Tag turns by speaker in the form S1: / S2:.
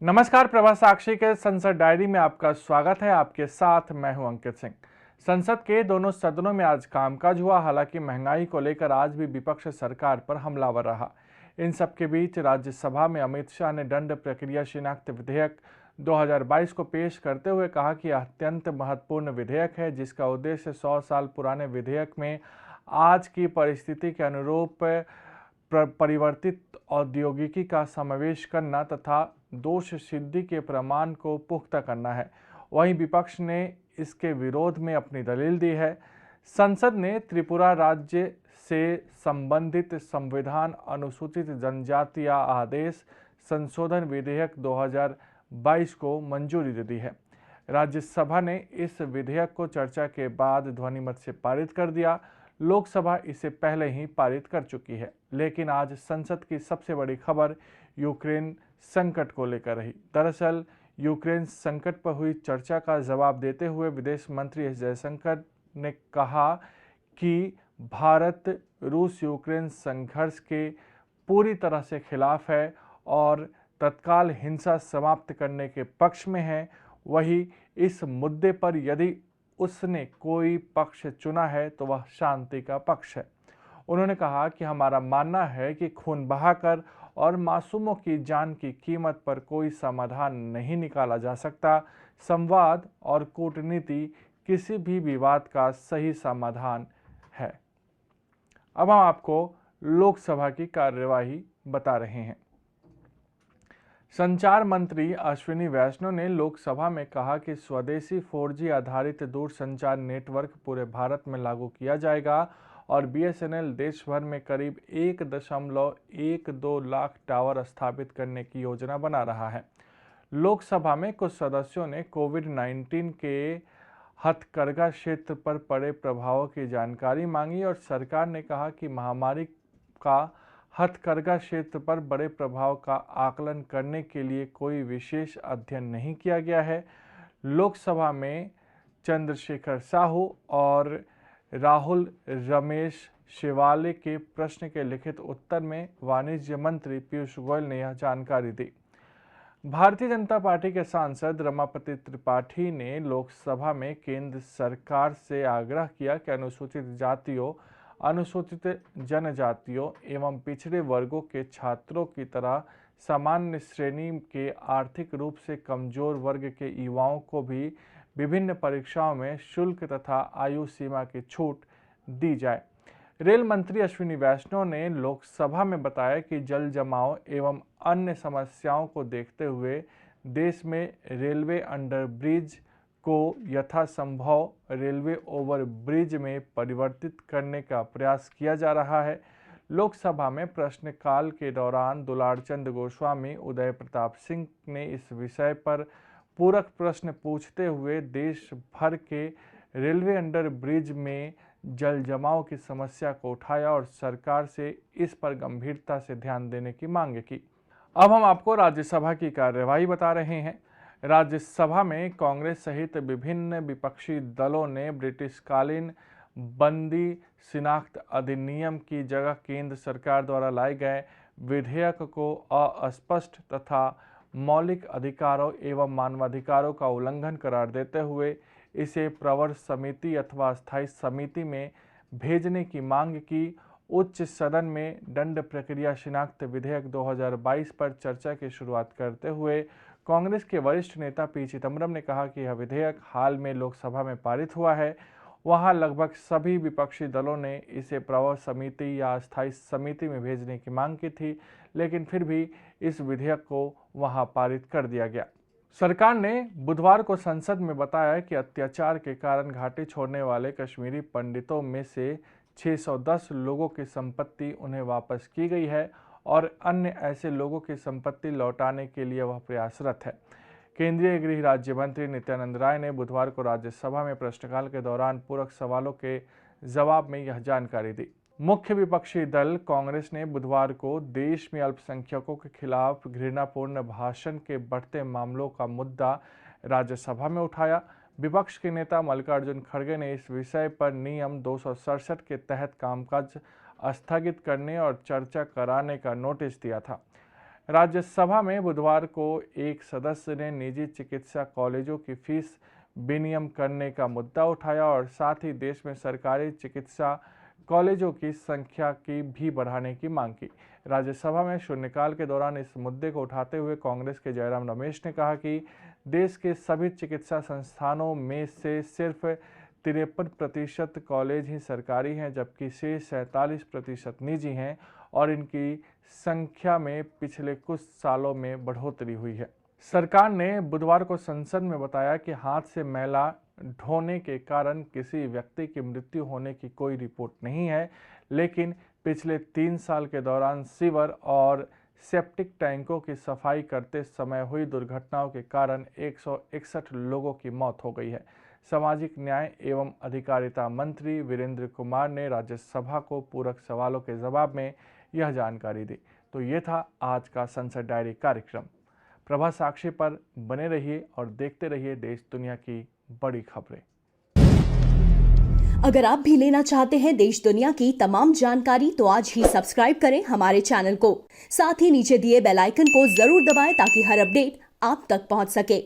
S1: नमस्कार, प्रभा साक्षी के संसद डायरी में आपका स्वागत है। आपके साथ मैं हूं अंकित सिंह। संसद के दोनों सदनों में आज कामकाज हुआ। हालांकि महंगाई को लेकर आज भी विपक्ष सरकार पर हमलावर रहा। इन सब के बीच राज्यसभा में अमित शाह ने दंड प्रक्रिया शिनाख्त विधेयक 2022 को पेश करते हुए कहा कि यह अत्यंत महत्वपूर्ण विधेयक है, जिसका उद्देश्य 100 साल पुराने विधेयक में आज की परिस्थिति के अनुरूप परिवर्तित औद्योगिकी का समावेश करना तथा दोष सिद्धि के प्रमाण को पुख्ता करना है। वहीं विपक्ष ने इसके विरोध में अपनी दलील दी है। संसद ने त्रिपुरा राज्य से संबंधित संविधान अनुसूचित जनजाति आदेश संशोधन विधेयक 2022 को मंजूरी दे दी है। राज्यसभा ने इस विधेयक को चर्चा के बाद ध्वनिमत से पारित कर दिया। लोकसभा इसे पहले ही पारित कर चुकी है। लेकिन आज संसद की सबसे बड़ी खबर यूक्रेन संकट को लेकर रही। दरअसल यूक्रेन संकट पर हुई चर्चा का जवाब देते हुए विदेश मंत्री एस जयशंकर ने कहा कि भारत रूस यूक्रेन संघर्ष के पूरी तरह से खिलाफ है और तत्काल हिंसा समाप्त करने के पक्ष में है। वही इस मुद्दे पर यदि उसने कोई पक्ष चुना है तो वह शांति का पक्ष है। उन्होंने कहा कि हमारा मानना है कि खून बहाकर और मासूमों की जान की कीमत पर कोई समाधान नहीं निकाला जा सकता। संवाद और कूटनीति किसी भी विवाद का सही समाधान है। अब हम आपको लोकसभा की कार्यवाही बता रहे हैं। संचार मंत्री अश्विनी वैष्णव ने लोकसभा में कहा कि स्वदेशी 4G आधारित दूरसंचार नेटवर्क पूरे भारत में लागू किया जाएगा और BSNL देश भर में करीब 1.12 लाख टावर स्थापित करने की योजना बना रहा है। लोकसभा में कुछ सदस्यों ने कोविड-19 के हथकरघा क्षेत्र पर पड़े प्रभावों की जानकारी मांगी और सरकार ने कहा कि महामारी का हथकरघा क्षेत्र पर बड़े प्रभाव का आकलन करने के लिए कोई विशेष अध्ययन नहीं किया गया है। लोकसभा में चंद्रशेखर साहू और राहुल रमेश शिवाले के प्रश्न के लिखित उत्तर में वाणिज्य मंत्री पीयूष गोयल ने यह जानकारी दी। भारतीय जनता पार्टी के सांसद रमापति त्रिपाठी ने लोकसभा में केंद्र सरकार से आग्रह किया कि अनुसूचित जातियों, अनुसूचित जनजातियों एवं पिछड़े वर्गों के छात्रों की तरह सामान्य श्रेणी के आर्थिक रूप से कमजोर वर्ग के युवाओं को भी विभिन्न परीक्षाओं में शुल्क तथा आयु सीमा की छूट दी जाए। रेल मंत्री अश्विनी वैष्णव ने लोकसभा में बताया कि जल जमाव एवं अन्य समस्याओं को देखते हुए देश में रेलवे अंडरब्रिज को यथासंभव रेलवे ओवरब्रिज में परिवर्तित करने का प्रयास किया जा रहा है। लोकसभा में प्रश्नकाल के दौरान दुलारचंद गोस्वामी, उदय प्रताप सिंह ने इस विषय पर पूरक प्रश्न पूछते हुए देश भर के रेलवे अंडरब्रिज में जल जमाव की समस्या को उठाया और सरकार से इस पर गंभीरता से ध्यान देने की मांग की। अब हम आपको राज्यसभा की कार्यवाही बता रहे हैं। राज्यसभा में कांग्रेस सहित विभिन्न विपक्षी दलों ने ब्रिटिशकालीन बंदी शिनाख्त अधिनियम की जगह केंद्र सरकार द्वारा लाए गए विधेयक को अस्पष्ट तथा मौलिक अधिकारों एवं मानवाधिकारों का उल्लंघन करार देते हुए इसे प्रवर समिति अथवा स्थायी समिति में भेजने की मांग की। उच्च सदन में दंड प्रक्रिया शिनाख्त विधेयक 2022 पर चर्चा की शुरुआत करते हुए कांग्रेस के वरिष्ठ नेता पी चिदम्बरम ने कहा कि यह विधेयक हाल में लोकसभा में पारित हुआ है। वहां लगभग सभी विपक्षी दलों ने इसे प्रवर समिति या स्थायी समिति में भेजने की मांग की थी, लेकिन फिर भी इस विधेयक को वहां पारित कर दिया गया। सरकार ने बुधवार को संसद में बताया कि अत्याचार के कारण घाटी छोड़ने वाले कश्मीरी पंडितों में से 610 लोगों की संपत्ति उन्हें वापस की गई है और अन्य ऐसे लोगों की संपत्ति लौटाने के लिए वह प्रयासरत है। केंद्रीय गृह राज्य मंत्री नित्यानंद राय ने बुधवार को राज्यसभा में प्रश्नकाल के दौरान पूरक सवालों के जवाब में यह जानकारी दी। मुख्य विपक्षी दल कांग्रेस ने बुधवार को देश में अल्पसंख्यकों के खिलाफ घृणापूर्ण भाषण के बढ़ते मामलों का मुद्दा राज्यसभा में उठाया। विपक्ष के नेता मल्लिकार्जुन खड़गे ने इस विषय पर नियम 267 के तहत कामकाज स्थगित करने और चर्चा कराने का नोटिस दिया था। राज्यसभा में बुधवार को एक सदस्य ने निजी चिकित्सा कॉलेजों की फीस विनियम करने का मुद्दा उठाया और साथ ही देश में सरकारी चिकित्सा कॉलेजों की संख्या की भी बढ़ाने की मांग की। राज्यसभा में शून्यकाल के दौरान इस मुद्दे को उठाते हुए कांग्रेस के जयराम रमेश ने कहा कि देश के सभी चिकित्सा संस्थानों में से सिर्फ 53% कॉलेज ही सरकारी हैं, जबकि शेष 47% निजी हैं और इनकी संख्या में पिछले कुछ सालों में बढ़ोतरी हुई है। सरकार ने बुधवार को संसद में बताया कि हाथ से मैला ढोने के कारण किसी व्यक्ति की मृत्यु होने की कोई रिपोर्ट नहीं है, लेकिन पिछले 3 साल के दौरान सीवर और सेप्टिक टैंकों की सफाई करते समय हुई दुर्घटनाओं के कारण 161 लोगों की मौत हो गई है। सामाजिक न्याय एवं अधिकारिता मंत्री वीरेंद्र कुमार ने राज्यसभा को पूरक सवालों के जवाब में यह जानकारी दी। तो ये था आज का संसद डायरी कार्यक्रम। प्रभा साक्षी पर बने रहिए और देखते रहिए देश दुनिया की बड़ी खबरें।
S2: अगर आप भी लेना चाहते हैं देश दुनिया की तमाम जानकारी तो आज ही सब्सक्राइब करें हमारे चैनल को। साथ ही नीचे दिए बेल आइकन को जरूर दबाएं ताकि हर अपडेट आप तक पहुंच सके।